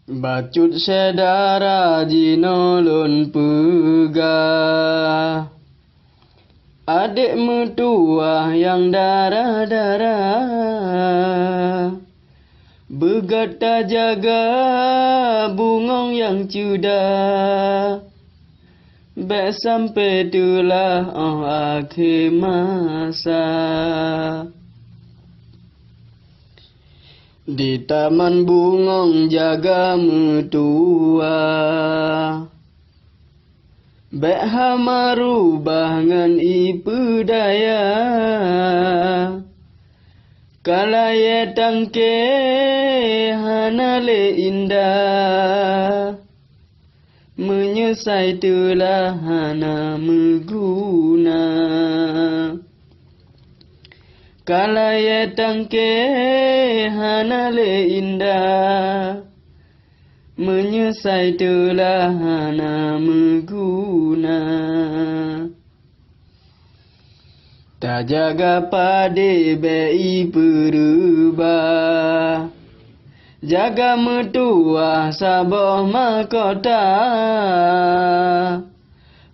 Bacut sedara jinolon pegah, adik mertua yang darah-darah, bergata jaga bungong yang cudah, baik sampai itulah akhir masa. Di taman bungong jaga mertua, baik hama rubah ngan ipu daya, kalaya tangke hana le indah, menyesai telah hana meguna. Kalaya tangke hana le indah, menyesai telah hana meguna. Tak jaga pade bei berubah, jaga mertua sabah mahkota,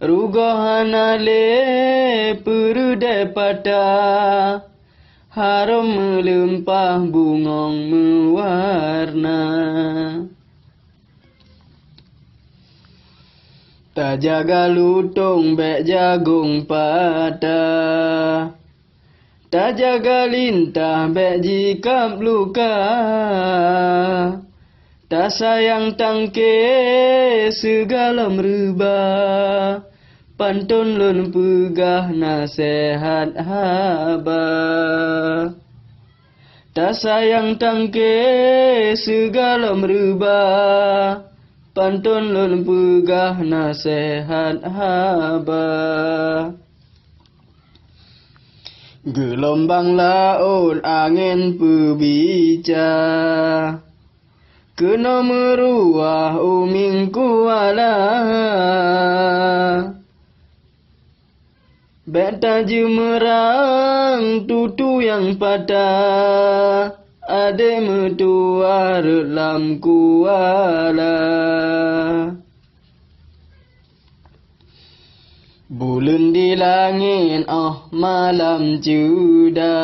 rugoh hana le perudai patah, harum melempah bungong mewarna. Tak jaga lutung bek jagung patah, tak jaga lintah bek jikap luka, tak sayang tangke segala merubah, pantun lun pegah nasihat haba. Tak sayang tangke segala merubah, pantun lun pegah nasihat haba. Gelombang laut angin berbicara, kena meruah uming kuala, beta jumerang tutu yang patah, adik mertua dalam kuala. Bulan di langit malam juda,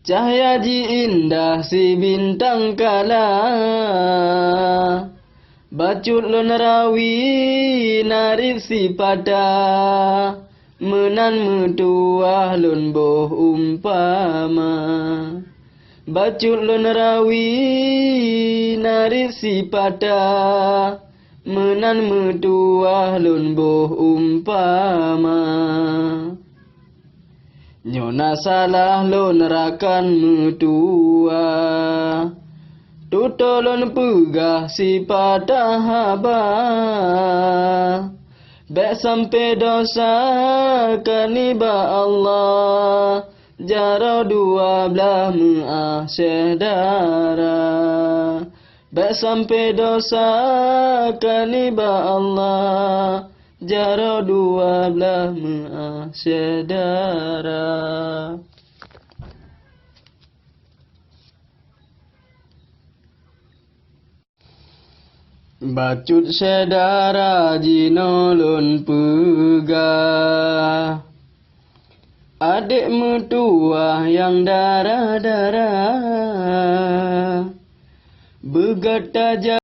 cahaya ji indah si bintang kala, bacut lon rawi narik si pada, menan mertua lon boh umpama. Bacut lon rawi narik si pada, menan mertua lon boh umpama. Nyona salah lon rakan mertua, tutolon pegah si patah haba, baik sampai dosa kaniba Allah, jara dua belah mengasyih darah. Baik sampai dosa kaniba Allah, jara dua belah mengasyih darah. Bacut sedara jinolon pegah, adik mertua yang darah-darah, bergata